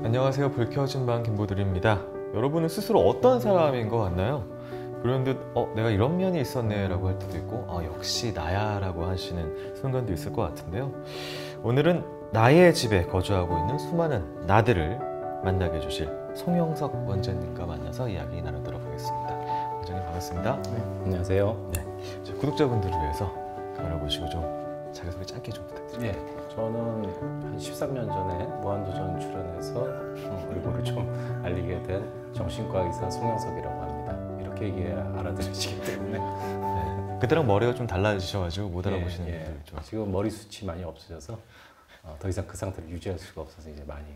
안녕하세요. 불켜진 방 김보들입니다. 여러분은 스스로 어떤 사람인 것 같나요? 그런 듯 내가 이런 면이 있었네 라고 할 때도 있고 역시 나야 라고 하시는 순간도 있을 것 같은데요. 오늘은 나의 집에 거주하고 있는 수많은 나들을 만나게 해주실 송영석 원장님과 만나서 이야기 나누도록 하겠습니다. 원장님 반갑습니다. 네, 안녕하세요. 네, 구독자분들을 위해서 알아보시고 좀 자기소개 짧게 좀 부탁드립니다. 네, 저는 한 13년 전에 무한도전 출연해서 얼굴을 좀 알리게 된 정신과 의사 송영석이라고 합니다. 이렇게 얘기해야 알아들으시기 때문에. 네, 그때랑 머리가 좀 달라지셔가지고 못 알아보시는 분들 좀. 지금 머리숱이 많이 없어져서 더 이상 그 상태를 유지할 수가 없어서 이제 많이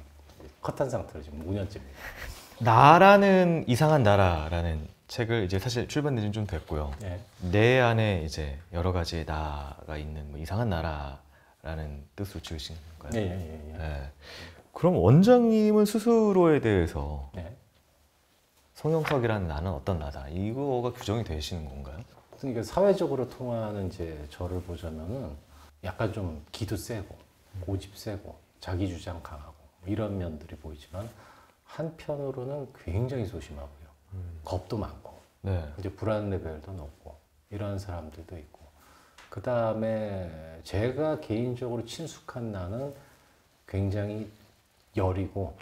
컷한 상태로 지금 5년째입니다. 나라는 이상한 나라라는 책을 이제 사실 출판된 지는 좀 됐고요. 네. 내 안에 이제 여러 가지 나가 있는 이상한 나라라는 뜻으로 지으신 건가요? 네. 그럼 원장님은 스스로에 대해서 송영석이라는 나는 어떤 나다 이거가 규정이 되시는 건가요? 그러니까 사회적으로 통하는 이제 저를 보자면은 약간 좀 기도 세고 고집 세고 자기 주장 강하고 이런 면들이 보이지만 한편으로는 굉장히 소심하고요. 겁도 많고 이제 불안 레벨도 높고 이런 사람들도 있고 그 다음에 제가 개인적으로 친숙한 나는 굉장히 여리고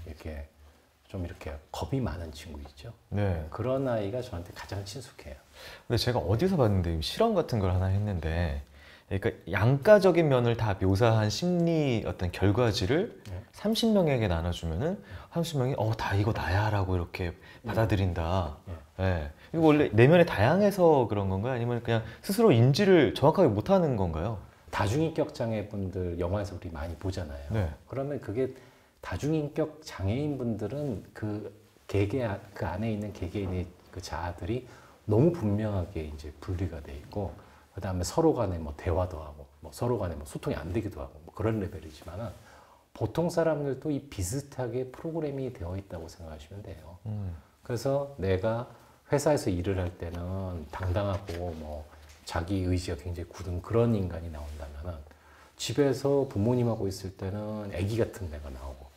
이렇게 좀 이렇게 겁이 많은 친구 있죠. 네. 그런 아이가 저한테 가장 친숙해요. 근데 제가 어디서 봤는데 실험 같은 걸 하나 했는데 그러니까 양가적인 면을 다 묘사한 심리 어떤 결과지를 30명에게 나눠주면은 30명이 다 이거 나야 라고 이렇게 받아들인다. 네. 이거 원래 내면에 다양해서 그런 건가요? 아니면 그냥 스스로 인지를 정확하게 못하는 건가요? 다중인격 장애분들 영화에서 우리 많이 보잖아요. 네. 그러면 그게 다중인격 장애인 분들은 그 개개 그 안에 있는 개개인의 그 자아들이 너무 분명하게 이제 분리가 돼 있고 그 다음에 서로 간에 뭐 대화도 하고 뭐 서로 간에 뭐 소통이 안 되기도 하고 뭐 그런 레벨이지만은 보통 사람들도 이 비슷하게 프로그램이 되어 있다고 생각하시면 돼요. 그래서 내가 회사에서 일을 할 때는 당당하고 뭐 자기 의지가 굉장히 굳은 그런 인간이 나온다면은 집에서 부모님하고 있을 때는 아기 같은 내가 나오고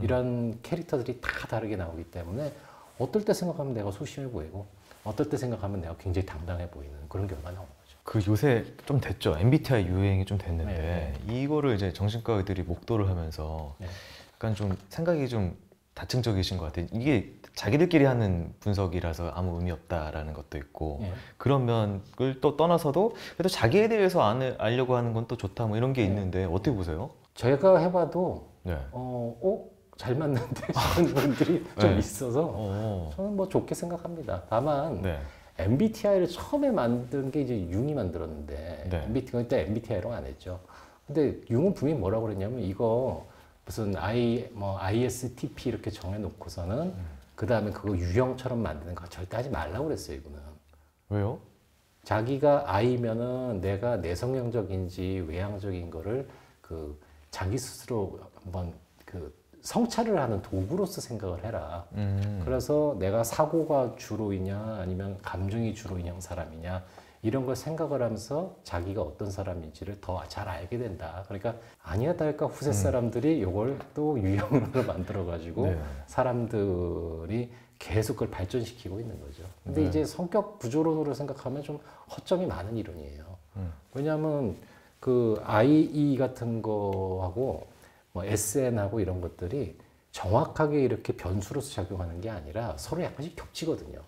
이런 캐릭터들이 다 다르게 나오기 때문에 어떨 때 생각하면 내가 소심해 보이고 어떨 때 생각하면 내가 굉장히 당당해 보이는 그런 경우가 나오는 거죠. 그 요새 좀 됐죠. MBTI 유행이 좀 됐는데 이거를 이제 정신과 의들이 목도를 하면서 약간 좀 생각이 좀 다층적이신 것 같아요. 이게 자기들끼리 하는 분석이라서 아무 의미 없다라는 것도 있고 그런 면을 또 떠나서도 그래도 자기에 대해서 알려고 하는 건 또 좋다 뭐 이런 게 있는데 어떻게 보세요? 제가 해봐도 잘 맞는데 싶은 분들이 좀 있어서 저는 뭐 좋게 생각합니다. 다만 MBTI를 처음에 만든 게 이제 융이 만들었는데 MBTI 그때 MBTI로 안 했죠. 근데 융은 분명히 뭐라고 그랬냐면 이거 무슨 ISTP 이렇게 정해놓고서는 그 다음에 그거 유형처럼 만드는 거 절대 하지 말라고 그랬어요. 이거는. 왜요? 자기가 I면은 내가 내성형적인지 외향적인 거를 그 자기 스스로 한번 그 성찰을 하는 도구로서 생각을 해라. 그래서 내가 사고가 주로이냐 아니면 감정이 주로인 사람이냐 이런 걸 생각을 하면서 자기가 어떤 사람인지를 더 잘 알게 된다. 그러니까 아니야 다를까 후세 사람들이 이걸 또 유형으로 만들어가지고 사람들이 계속 그걸 발전시키고 있는 거죠. 근데 이제 성격 구조론으로 생각하면 좀 허점이 많은 이론이에요. 왜냐하면 그 IE 같은 거하고 뭐 SN하고 이런 것들이 정확하게 이렇게 변수로서 작용하는 게 아니라 서로 약간씩 겹치거든요.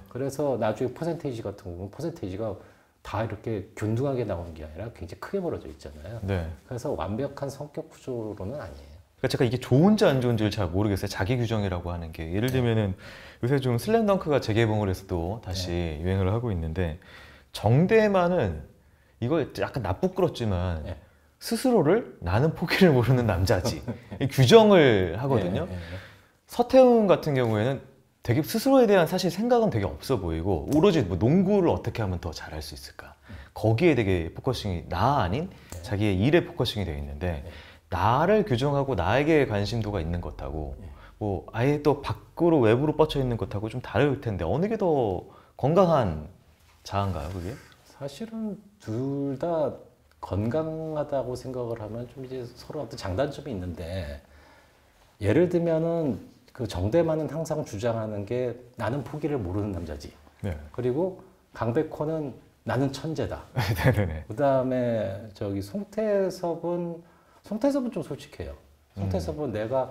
그래서 나중에 퍼센테이지 같은 경우는 퍼센테이지가 다 이렇게 균등하게 나오는 게 아니라 굉장히 크게 벌어져 있잖아요. 그래서 완벽한 성격 구조로는 아니에요. 그러니까 제가 이게 좋은지 안 좋은지를 잘 모르겠어요. 자기 규정이라고 하는 게 예를 들면은 요새 좀 슬램덩크가 재개봉을 해서 또 다시 유행을 하고 있는데 정대만은 이거 약간 나쁘끄럽지만 스스로를 나는 포기를 모르는 남자지 규정을 하거든요. 서태웅 같은 경우에는 되게 스스로에 대한 사실 생각은 되게 없어 보이고 오로지 뭐 농구를 어떻게 하면 더 잘할 수 있을까 거기에 되게 포커싱이 나 아닌 자기의 일에 포커싱이 되어 있는데 나를 규정하고 나에게 관심도가 있는 것하고 뭐 아예 또 밖으로 외부로 뻗쳐 있는 것하고 좀 다를 텐데 어느 게 더 건강한 자아인가요 그게? 사실은 둘 다 건강하다고 생각을 하면 좀 이제 서로 어떤 장단점이 있는데 예를 들면은 그 정대만은 항상 주장하는 게 나는 포기를 모르는 남자지. 네. 그리고 강백호는 나는 천재다. 네네네. 그다음에 저기 송태섭은 좀 솔직해요. 송태섭은 내가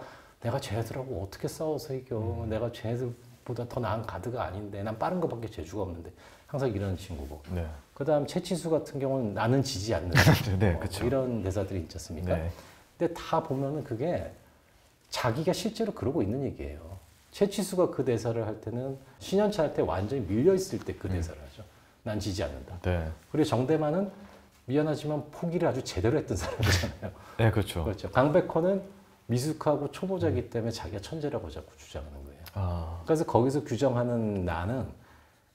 쟤들하고 어떻게 싸워서 이겨. 내가 쟤들보다 더 나은 가드가 아닌데 난 빠른 거밖에 재주가 없는데 항상 이런 친구고. 네. 그다음 최치수 같은 경우는 나는 지지 않는다. 네, 그렇죠. 이런 대사들이 있지 않습니까? 네. 근데 다 보면은 그게 자기가 실제로 그러고 있는 얘기예요. 최치수가 그 대사를 할 때는 신현차 할 때 완전히 밀려 있을 때 그 대사를 하죠. 난 지지 않는다. 네. 그리고 정대만은 미안하지만 포기를 아주 제대로 했던 사람이잖아요. 네, 그렇죠. 그렇죠. 강백호는 미숙하고 초보자이기 때문에 자기가 천재라고 자꾸 주장하는 거예요. 아, 그래서 거기서 규정하는 나는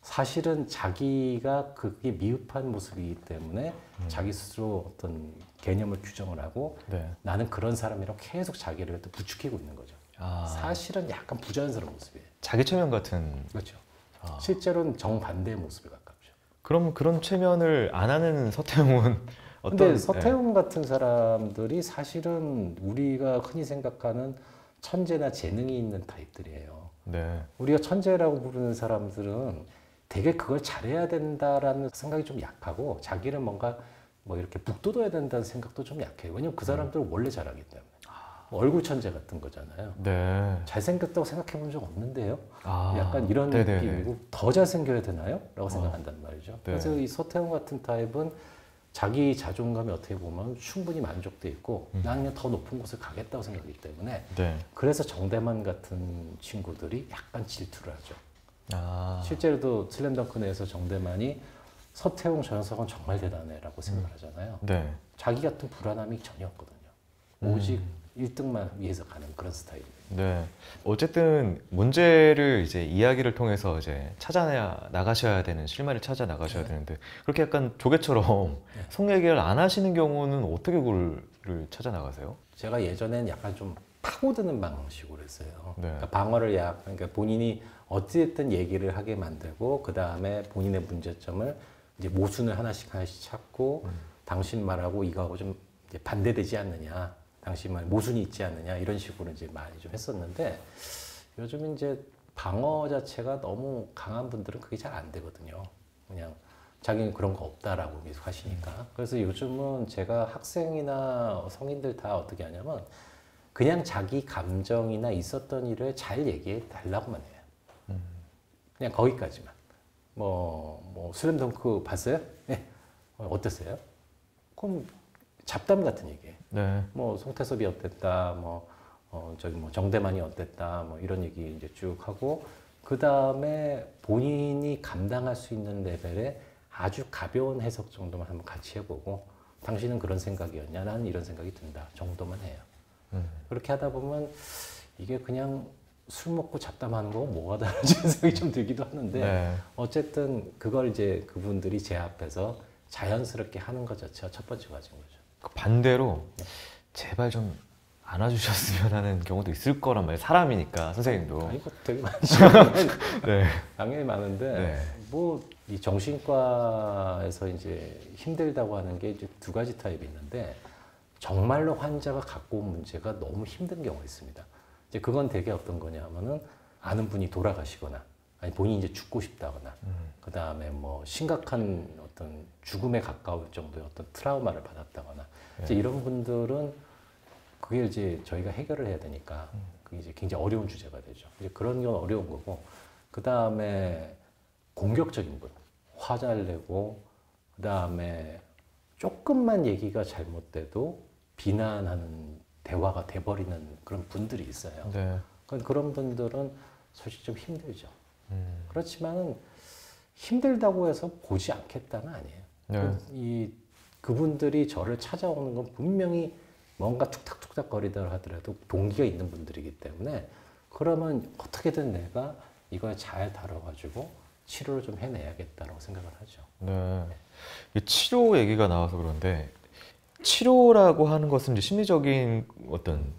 사실은 자기가 그게 미흡한 모습이기 때문에 자기 스스로 어떤 개념을 규정을 하고 네. 나는 그런 사람이라고 계속 자기를 또 부추기고 있는 거죠. 아, 사실은 약간 부자연스러운 모습이에요. 자기 최면 같은. 그렇죠. 아. 실제로는 정반대의 모습에 가깝죠. 그럼 그런 최면을 안 하는 서태웅은 어떤? 근데 서태웅 같은 사람들이 사실은 우리가 흔히 생각하는 천재나 재능이 있는 타입들이에요. 네. 우리가 천재라고 부르는 사람들은 되게 그걸 잘해야 된다라는 생각이 좀 약하고 자기는 뭔가 뭐 이렇게 북돋아야 된다는 생각도 좀 약해요. 왜냐면 그 사람들은 원래 잘하기 때문에. 뭐 얼굴 천재 같은 거잖아요. 네. 잘생겼다고 생각해 본 적 없는데요. 아, 약간 이런 네네네. 느낌이고 더 잘생겨야 되나요? 라고 생각한단 말이죠. 네. 그래서 이 서태웅 같은 타입은 자기 자존감이 어떻게 보면 충분히 만족돼 있고 나는 그냥 더 높은 곳을 가겠다고 생각하기 때문에 네. 그래서 정대만 같은 친구들이 약간 질투를 하죠. 아, 실제로도 슬램덩크 내에서 정대만이 서태웅 저 녀석은 정말 대단해라고 생각을 하잖아요. 네. 자기 같은 불안함이 전혀 없거든요. 오직 1등만 위해서 가는 그런 스타일이에요. 네. 어쨌든 문제를 이제 이야기를 통해서 이제 찾아 나가셔야 되는, 실마리를 찾아 나가셔야 네. 되는데 그렇게 약간 조개처럼 네. 속 얘기를 안 하시는 경우는 어떻게 그거를 찾아 나가세요? 제가 예전엔 약간 좀 파고드는 방식으로 했어요. 네. 그러니까 방어를 그러니까 본인이 어찌됐든 얘기를 하게 만들고 그 다음에 본인의 문제점을 이제 모순을 하나씩 찾고 당신 말하고 이거하고 좀 이제 반대되지 않느냐, 당신 말 모순이 있지 않느냐 이런 식으로 이제 많이 좀 했었는데 요즘 이제 방어 자체가 너무 강한 분들은 그게 잘 안 되거든요. 그냥 자기는 그런 거 없다라고 계속 하시니까. 그래서 요즘은 제가 학생이나 성인들 다 어떻게 하냐면 그냥 자기 감정이나 있었던 일을 잘 얘기해 달라고만 해요. 그냥 거기까지만. 뭐 슬램덩크 봤어요? 네. 어땠어요? 그럼 잡담 같은 얘기예요. 네. 뭐 송태섭이 어땠다, 저기 뭐 정대만이 어땠다, 뭐 이런 얘기 이제 쭉 하고 그 다음에 본인이 감당할 수 있는 레벨의 아주 가벼운 해석 정도만 한번 같이 해보고 당신은 그런 생각이었냐? 나는 이런 생각이 든다 정도만 해요. 그렇게 하다 보면 이게 그냥 술 먹고 잡담하는 거고 뭐가 다른지 생각이 좀 들기도 하는데 네. 어쨌든 그걸 이제 그분들이 제 앞에서 자연스럽게 하는 것 자체가 첫 번째 과정인 거죠. 그 반대로 제발 좀 안아주셨으면 하는 경우도 있을 거란 말이에요. 사람이니까 선생님도. 아니, 그 되게 많죠. 네. 당연히 많은데, 네. 뭐, 이 정신과에서 이제 힘들다고 하는 게 이제 두 가지 타입이 있는데, 정말로 환자가 갖고 온 문제가 너무 힘든 경우가 있습니다. 이제 그건 되게 어떤 거냐 하면은, 아는 분이 돌아가시거나, 아니, 본인이 이제 죽고 싶다거나, 그 다음에 뭐, 심각한 어떤 죽음에 가까울 정도의 어떤 트라우마를 받았다거나, 이제 이런 분들은 그게 이제 저희가 해결을 해야 되니까 그게 이제 굉장히 어려운 주제가 되죠. 이제 그런 건 어려운 거고 그 다음에 공격적인 분, 화잘 내고 그 다음에 조금만 얘기가 잘못돼도 비난하는 대화가 돼버리는 그런 분들이 있어요. 네. 그런 분들은 솔직히 좀 힘들죠. 그렇지만 힘들다고 해서 보지 않겠다는 아니에요. 네. 그분들이 저를 찾아오는 건 분명히 뭔가 툭탁툭탁 거리다 하더라도 동기가 있는 분들이기 때문에 그러면 어떻게든 내가 이걸 잘 다뤄가지고 치료를 좀 해내야겠다라고 생각을 하죠. 네. 이 치료 얘기가 나와서 그런데 치료라고 하는 것은 이제 심리적인 어떤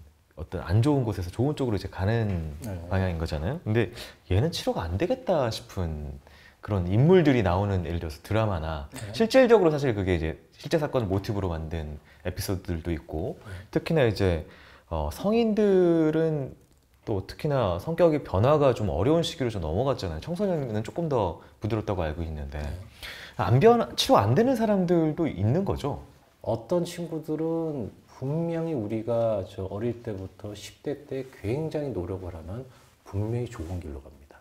안 좋은 곳에서 좋은 쪽으로 이제 가는 네. 방향인 거잖아요. 근데 얘는 치료가 안 되겠다 싶은 그런 인물들이 나오는 예를 들어서 드라마나 네. 실질적으로 사실 그게 이제 실제 사건을 모티브로 만든 에피소드들도 있고 특히나 이제 성인들은 또 특히나 성격이 변화가 좀 어려운 시기로 좀 넘어갔잖아요. 청소년은 조금 더 부드럽다고 알고 있는데 치료 안 되는 사람들도 있는 거죠? 어떤 친구들은 분명히 우리가 저 어릴 때부터 10대 때 굉장히 노력을 하면 분명히 좋은 길로 갑니다.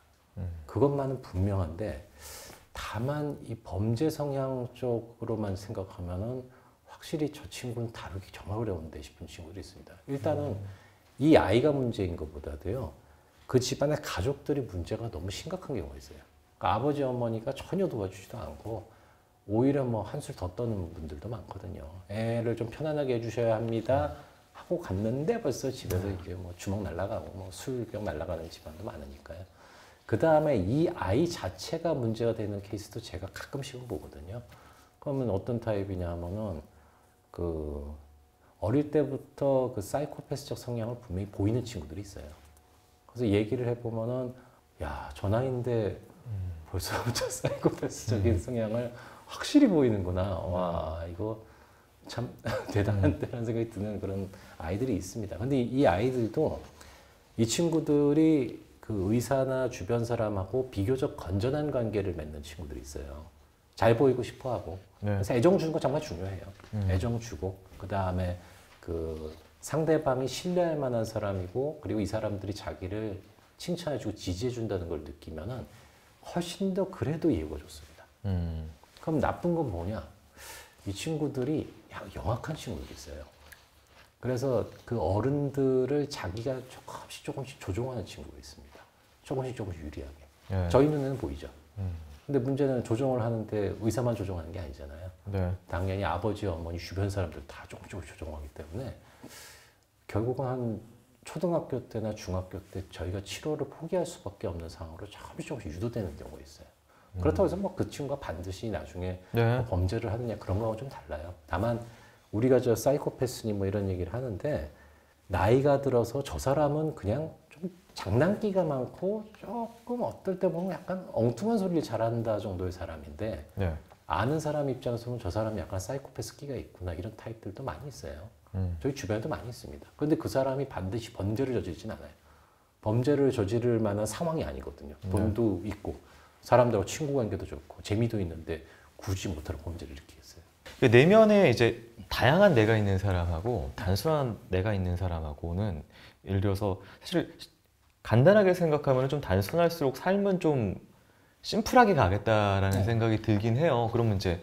그것만은 분명한데 다만 이 범죄 성향 쪽으로만 생각하면은 확실히 저 친구는 다루기 정말 어려운데 싶은 친구들이 있습니다. 일단은 이 아이가 문제인 것보다도요, 그 집안의 가족들이 문제가 너무 심각한 경우가 있어요. 그러니까 아버지 어머니가 전혀 도와주지도 않고 오히려 뭐 한술 더 떠는 분들도 많거든요. 애를 좀 편안하게 해주셔야 합니다 하고 갔는데 벌써 집에서 이제 뭐 주먹 날아가고 뭐 술병 날아가는 집안도 많으니까요. 그 다음에 이 아이 자체가 문제가 되는 케이스도 제가 가끔씩은 보거든요. 그러면 어떤 타입이냐 하면은 그 어릴 때부터 그 사이코패스적 성향을 분명히 보이는 친구들이 있어요. 그래서 얘기를 해보면은 야, 저 나이인데 벌써부터 사이코패스적인 성향을 확실히 보이는구나. 와, 이거 참 대단한데라는 생각이 드는 그런 아이들이 있습니다. 근데 이 아이들도 이 친구들이 그 의사나 주변 사람하고 비교적 건전한 관계를 맺는 친구들이 있어요. 잘 보이고 싶어 하고. 네. 그래서 애정 주는 거 정말 중요해요. 애정 주고, 그 다음에 그 상대방이 신뢰할 만한 사람이고, 그리고 이 사람들이 자기를 칭찬해주고 지지해준다는 걸 느끼면은 훨씬 더 그래도 이해가 좋습니다. 그럼 나쁜 건 뭐냐? 이 친구들이 영악한 친구들이 있어요. 그래서 그 어른들을 자기가 조금씩 조종하는 친구가 있습니다. 조금씩 유리하게. 네. 저희 눈에는 보이죠. 근데 문제는 조종을 하는데 의사만 조종하는 게 아니잖아요. 네. 당연히 아버지, 어머니, 주변 사람들 다 조금씩 조종하기 때문에 결국은 한 초등학교 때나 중학교 때 저희가 치료를 포기할 수밖에 없는 상황으로 조금씩 유도되는 경우가 있어요. 그렇다고 해서 뭐 그 친구가 반드시 나중에 네. 뭐 범죄를 하느냐 그런 거하고 좀 달라요. 다만 우리가 저 사이코패스니 뭐 이런 얘기를 하는데 나이가 들어서 저 사람은 그냥 좀 장난기가 많고 조금 어떨 때 보면 약간 엉뚱한 소리를 잘한다 정도의 사람인데 네. 아는 사람 입장에서 보면 저 사람이 약간 사이코패스 끼가 있구나 이런 타입들도 많이 있어요. 저희 주변에도 많이 있습니다. 그런데 그 사람이 반드시 범죄를 저지르진 않아요. 범죄를 저지를 만한 상황이 아니거든요. 돈도 있고 사람들하고 친구 관계도 좋고 재미도 있는데 굳이 못하는 범죄를 일으키겠어요. 내면에 이제 다양한 내가 있는 사람하고 단순한 내가 있는 사람하고는 예를 들어서 사실 간단하게 생각하면 좀 단순할수록 삶은 좀 심플하게 가겠다라는 생각이 들긴 해요. 그러면 이제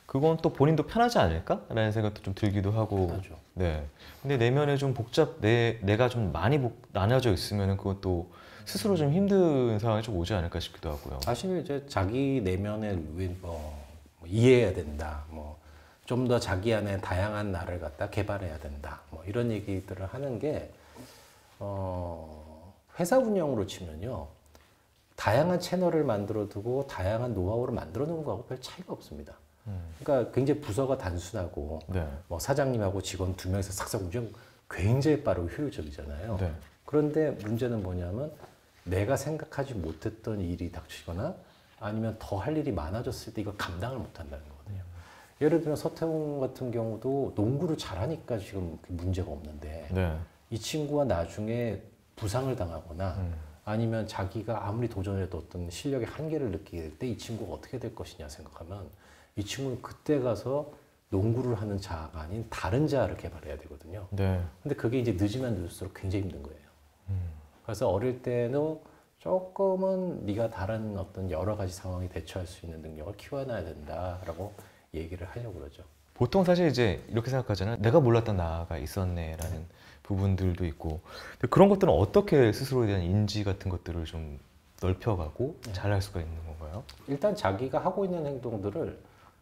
그건 또 본인도 편하지 않을까라는 생각도 좀 들기도 하고. 맞아. 네. 근데 내면에 좀 내가 좀 많이 나눠져 있으면 그것도 스스로 좀 힘든 상황이 좀 오지 않을까 싶기도 하고요. 사실 이제 자기 내면을 뭐 이해해야 된다. 뭐 좀 더 자기 안에 다양한 나를 갖다 개발해야 된다. 뭐 이런 얘기들을 하는 게 회사 운영으로 치면요. 다양한 채널을 만들어 두고 다양한 노하우를 만들어 놓은 거하고 별 차이가 없습니다. 그러니까 굉장히 부서가 단순하고 네. 뭐 사장님하고 직원 2명이서 싹싹 움직이면 굉장히 빠르고 효율적이잖아요. 네. 그런데 문제는 뭐냐면 내가 생각하지 못했던 일이 닥치거나 아니면 더 할 일이 많아졌을 때 이걸 감당을 못한다는 거거든요. 예를 들면 서태웅 같은 경우도 농구를 잘하니까 지금 문제가 없는데 네. 이 친구가 나중에 부상을 당하거나 아니면 자기가 아무리 도전해도 어떤 실력의 한계를 느끼게 될 때 이 친구가 어떻게 될 것이냐 생각하면 이 친구는 그때 가서 농구를 하는 자아가 아닌 다른 자아를 개발해야 되거든요. 네. 근데 그게 이제 늦으면 늦을수록 굉장히 힘든 거예요. 그래서 어릴 때는 조금은 네가 다른 어떤 여러 가지 상황에 대처할 수 있는 능력을 키워놔야 된다라고 얘기를 하려고 그러죠. 보통 사실 이제 이렇게 생각하잖아요. 내가 몰랐던 나가 있었네라는 부분들도 있고. 근데 그런 것들은 어떻게 스스로에 대한 인지 같은 것들을 좀 넓혀가고 잘할 수가 있는 건가요? 일단 자기가 하고 있는 행동들을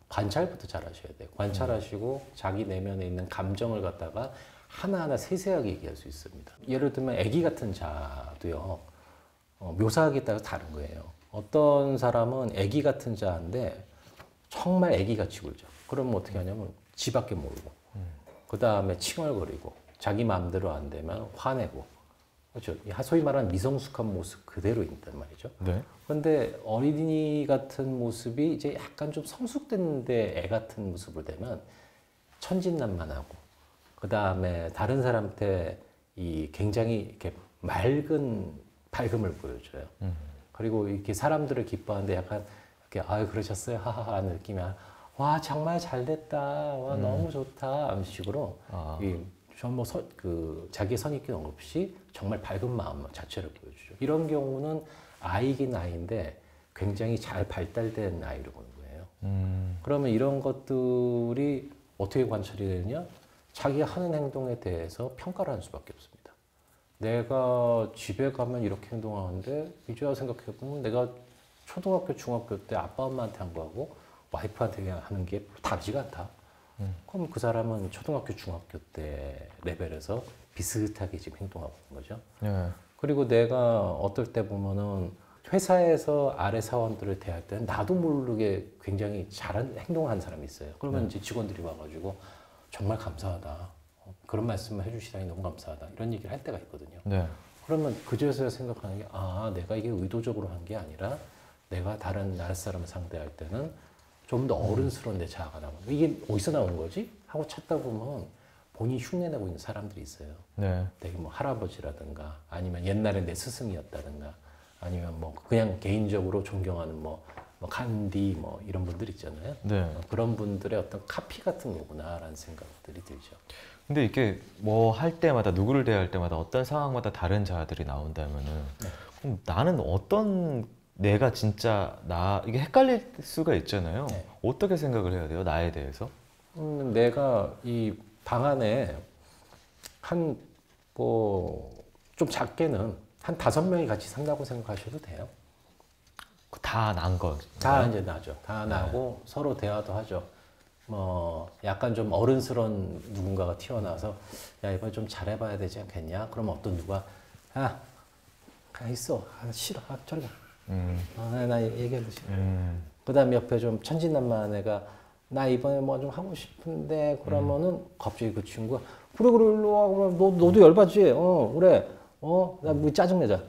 관찰부터 잘 하셔야 돼요. 관찰하시고 자기 내면에 있는 감정을 갖다가 하나하나 세세하게 얘기할 수 있습니다. 예를 들면 아기 같은 자도요. 묘사하기에 따라서 다른 거예요. 어떤 사람은 아기 같은 자인데 정말 아기같이 굴죠. 그러면 어떻게 하냐면 지 밖에 모르고 그 다음에 칭얼거리고 자기 마음대로 안 되면 화내고 그렇죠. 소위 말하는 미성숙한 모습 그대로 있단 말이죠. 네. 그런데 어린이 같은 모습이 이제 약간 좀 성숙됐는데 애 같은 모습을 되면 천진난만하고 그 다음에 다른 사람한테 이 굉장히 이렇게 맑은 밝음을 보여줘요. 그리고 이렇게 사람들을 기뻐하는데 약간 이렇게 아유 그러셨어요 하하하 하는 느낌이 와 정말 잘 됐다 와 너무 좋다 하는 식으로 그 자기 선입견 없이 정말 밝은 마음 자체를 보여주죠. 이런 경우는 아이긴 아이인데 굉장히 잘 발달된 아이를 보는 거예요. 그러면 이런 것들이 어떻게 관찰이 되느냐? 자기가 하는 행동에 대해서 평가를 하는 수밖에 없습니다. 내가 집에 가면 이렇게 행동하는데 이제야 생각해보면 내가 초등학교, 중학교 때 아빠 엄마한테 한 거하고 와이프한테 하는 게 다르지가 않다. 그럼 그 사람은 초등학교, 중학교 때 레벨에서 비슷하게 지금 행동하고 있는 거죠. 네. 그리고 내가 어떨 때 보면은 회사에서 아래 사원들을 대할 때는 나도 모르게 굉장히 잘한 행동을 하는 사람이 있어요. 그러면 이제 직원들이 와가지고 정말 감사하다. 그런 말씀을 해주시다니 너무 감사하다. 이런 얘기를 할 때가 있거든요. 네. 그러면 그제서야 생각하는 게 내가 이게 의도적으로 한 게 아니라 내가 다른 나라 사람을 상대할 때는 좀 더 어른스러운 내 자아가 나오는 거예요. 이게 어디서 나오는 거지? 하고 찾다 보면 본인이 흉내내고 있는 사람들이 있어요. 네. 되게 뭐 할아버지라든가 아니면 옛날에 내 스승이었다든가 아니면 뭐 그냥 개인적으로 존경하는 뭐 간디 뭐 이런 분들 있잖아요. 네. 그런 분들의 어떤 카피 같은 거구나라는 생각들이 들죠. 근데 이게 뭐 할 때마다 누구를 대할 때마다 어떤 상황마다 다른 자아들이 나온다면은 그럼 나는 어떤 내가 진짜 이게 헷갈릴 수가 있잖아요. 네. 어떻게 생각을 해야 돼요? 나에 대해서? 내가 이 방 안에 좀 작게는 한 5명이 같이 산다고 생각하셔도 돼요. 다 난 거. 다 이제 나죠. 다 나고 서로 대화도 하죠. 뭐 약간 좀 어른스러운 누군가가 튀어나와서 야 이번 좀 잘해봐야 되지 않겠냐? 그럼 어떤 누가 가만 있어. 싫어. 저리 가. 나 얘기하기 싫어. 그다음 옆에 좀 천진난만한 애가 나 이번에 뭐 좀 하고 싶은데 그러면은 갑자기 그 친구가 그래 일로 와. 그럼 너도 열받지? 그래. 나 뭐 짜증내자.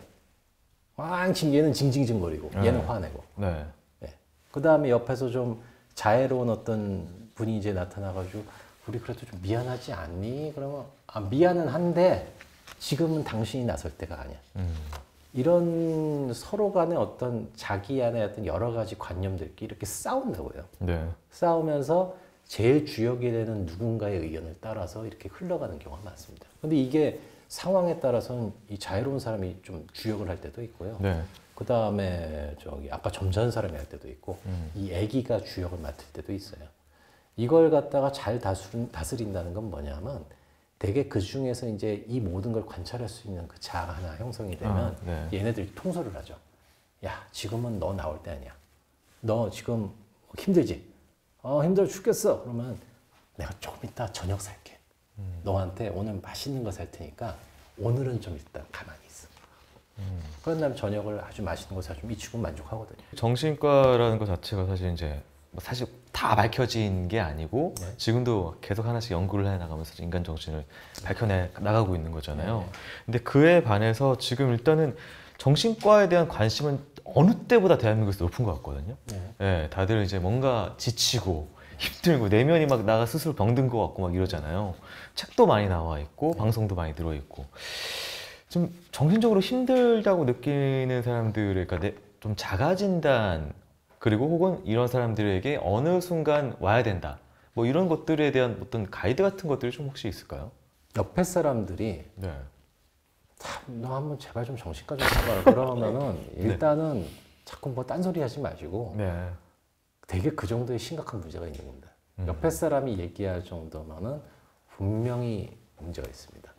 왕칭 얘는 징징징거리고 얘는 화내고. 네. 네. 그다음에 옆에서 좀 자애로운 어떤 분이 이제 나타나가지고 우리 그래도 좀 미안하지 않니? 그러면 미안은 한데 지금은 당신이 나설 때가 아니야. 이런 서로 간의 어떤 자기 안에 어떤 여러 가지 관념들끼리 이렇게 싸운다고요. 네. 싸우면서 제일 주역이 되는 누군가의 의견을 따라서 이렇게 흘러가는 경우가 많습니다. 근데 이게 상황에 따라서는 이 자유로운 사람이 좀 주역을 할 때도 있고요. 네. 그 다음에 아까 점 전는 사람이 할 때도 있고, 이 애기가 주역을 맡을 때도 있어요. 이걸 갖다가 잘 다스린다는 건 뭐냐면, 되게 그 중에서 이제 이 모든 걸 관찰할 수 있는 그 자아가 하나 형성이 되면, 네. 얘네들이 통솔을 하죠. 야, 지금은 너 나올 때 아니야. 너 지금 힘들지? 힘들어 죽겠어. 그러면 내가 조금 이따 저녁 살게. 너한테 오늘 맛있는 거 살 테니까 오늘은 좀 일단 가만히 있어. 그런 다음에 저녁을 아주 맛있는 거 사주면 이 친구는 만족하거든요. 정신과라는 것 자체가 사실 이제 사실 다 밝혀진 게 아니고 네. 지금도 계속 하나씩 연구를 해 나가면서 인간 정신을 밝혀내 나가고 있는 거잖아요. 네. 근데 그에 반해서 지금 일단은 정신과에 대한 관심은 어느 때보다 대한민국에서 높은 것 같거든요. 네. 네, 다들 이제 뭔가 지치고 힘들고 내면이 막 나가 스스로 병든 것 같고 막 이러잖아요. 책도 많이 나와 있고 방송도 많이 들어 있고 좀 정신적으로 힘들다고 느끼는 사람들의 그러니까 좀 자가진단 그리고 혹은 이런 사람들에게 어느 순간 와야 된다 뭐 이런 것들에 대한 어떤 가이드 같은 것들이 좀 혹시 있을까요? 옆에 사람들이 네. 너 한번 제발 좀 정신과 좀 가봐라. 그러면은 일단은 자꾸 뭐 딴소리 하지 마시고 네. 되게 그 정도의 심각한 문제가 있는 겁니다. 옆에 사람이 얘기할 정도면은 분명히 문제가 있습니다.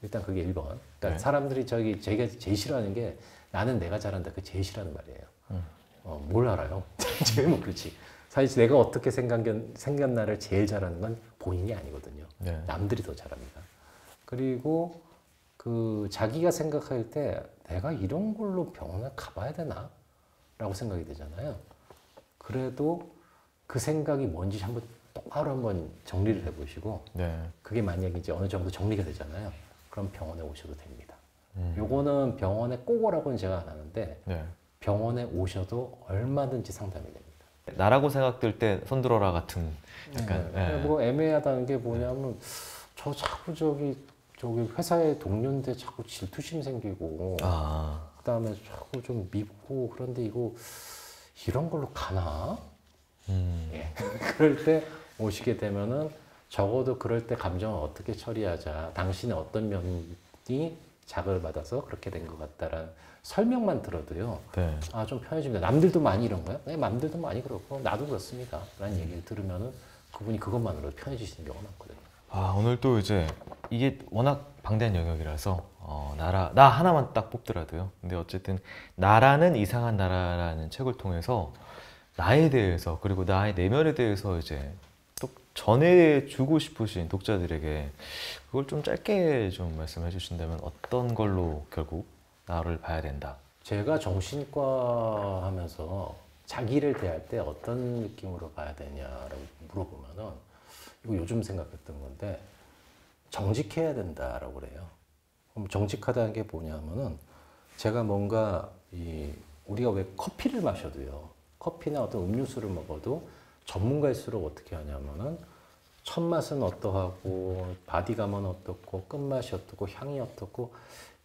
일단 그게 1번. 그러니까 네. 사람들이 제가 제일 싫어하는 게 나는 내가 잘한다. 그게 제일 싫어하는 말이에요. 뭘 알아요? 제일 뭐 그렇지. 사실 내가 어떻게 생겼나를 제일 잘하는 건 본인이 아니거든요. 네. 남들이 더 잘합니다. 그리고 자기가 생각할 때 내가 이런 걸로 병원에 가봐야 되나? 라고 생각이 되잖아요. 그래도 그 생각이 뭔지 똑바로 한번 정리를 해보시고 네. 그게 만약에 이제 어느 정도 정리가 되잖아요. 그럼 병원에 오셔도 됩니다. 요거는 병원에 꼭 오라고는 제가 안 하는데 네. 병원에 오셔도 얼마든지 상담이 됩니다. 나라고 생각될 때 손들어라 같은 약간 뭐 애매하다는 게 뭐냐면 저 자꾸 저기 회사의 동료인데 자꾸 질투심 생기고 그다음에 자꾸 좀 밉고 그런데 이거 이런 걸로 가나? 예. 그럴 때 오시게 되면은 적어도 그럴 때 감정을 어떻게 처리하자. 당신의 어떤 면이 자극을 받아서 그렇게 된 것 같다라는 설명만 들어도요. 네. 아, 좀 편해집니다. 남들도 많이 이런 거야? 네, 남들도 많이 그렇고 나도 그렇습니다. 라는 얘기를 들으면은 그분이 그것만으로 편해지시는 경우가 많거든요. 오늘 또 이제 이게 워낙 방대한 영역이라서 나 하나만 딱 뽑더라도요. 근데 어쨌든 나라는 이상한 나라라는 책을 통해서 나에 대해서 그리고 나의 내면에 대해서 이제 또 전해주고 싶으신 독자들에게 그걸 좀 짧게 좀 말씀해 주신다면 어떤 걸로 결국 나를 봐야 된다. 제가 정신과 하면서 자기를 대할 때 어떤 느낌으로 봐야 되냐라고 물어보면은 이거 요즘 생각했던 건데 정직해야 된다라고 그래요. 그럼 정직하다는 게 뭐냐면은 제가 뭔가 우리가 왜 커피를 마셔도요. 커피나 어떤 음료수를 먹어도 전문가일수록 어떻게 하냐면은 첫 맛은 어떠하고 바디감은 어떻고 끝맛이 어떻고 향이 어떻고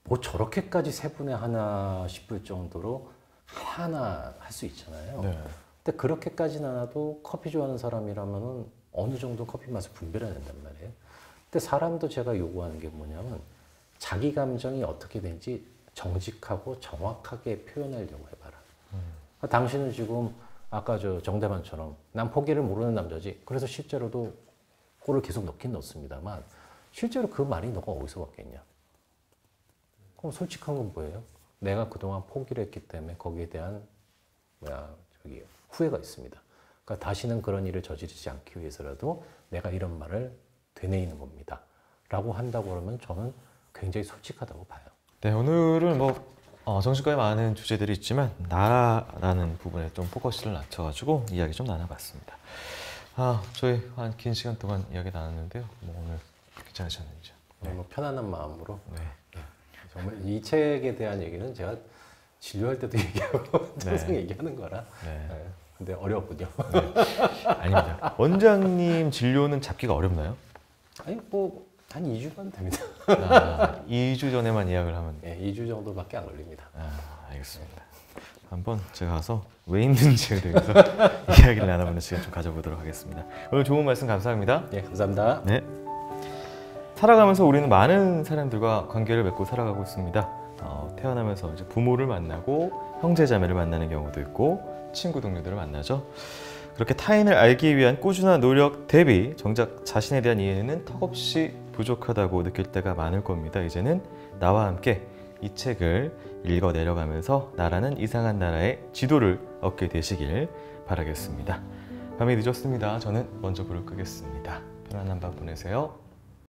뭐 저렇게까지 세분해 하나 싶을 정도로 하나 할 수 있잖아요. 네. 근데 그렇게까지는 안 해도 커피 좋아하는 사람이라면은 어느 정도 커피 맛을 분별해야 된단 말이에요. 근데 사람도 제가 요구하는 게 뭐냐면 자기 감정이 어떻게 되는지 정직하고 정확하게 표현하려고 해봐라. 당신은 지금 아까 저 정대만처럼 난 포기를 모르는 남자지. 그래서 실제로도 골을 계속 넣긴 넣습니다만 실제로 그 말이 너가 어디서 왔겠냐. 그럼 솔직한 건 뭐예요? 내가 그동안 포기를 했기 때문에 거기에 대한 후회가 있습니다. 그러니까 다시는 그런 일을 저지르지 않기 위해서라도 내가 이런 말을 되뇌이는 겁니다. 라고 한다고 그러면 저는 굉장히 솔직하다고 봐요. 네, 오늘은 정신과에 많은 주제들이 있지만 나라는 부분에 좀 포커스를 낮춰가지고 이야기 좀 나눠봤습니다. 저희 한 긴 시간 동안 이야기 나눴는데요. 오늘 괜찮으셨는지요? 네. 뭐 편안한 마음으로. 네. 정말 이 책에 대한 얘기는 제가 진료할 때도 얘기하고 항상 얘기하는 거라. 네. 네. 근데 어렵군요. 네. 아닙니다. 원장님 진료는 잡기가 어렵나요? 아니 뭐 한 2주간 됩니다. 2주 전에만 예약을 하면. 네, 2주 정도밖에 안 걸립니다. 알겠습니다. 한번 제가 가서 왜 힘든지에 대해서 이야기를 나눠보는 시간 좀 가져보도록 하겠습니다. 오늘 좋은 말씀 감사합니다. 네, 감사합니다. 네. 살아가면서 우리는 많은 사람들과 관계를 맺고 살아가고 있습니다. 태어나면서 이제 부모를 만나고 형제자매를 만나는 경우도 있고 친구 동료들을 만나죠. 그렇게 타인을 알기 위한 꾸준한 노력 대비 정작 자신에 대한 이해는 턱없이 부족하다고 느낄 때가 많을 겁니다. 이제는 나와 함께 이 책을 읽어 내려가면서 나라는 이상한 나라의 지도를 얻게 되시길 바라겠습니다. 밤이 늦었습니다. 저는 먼저 불을 끄겠습니다. 편안한 밤 보내세요.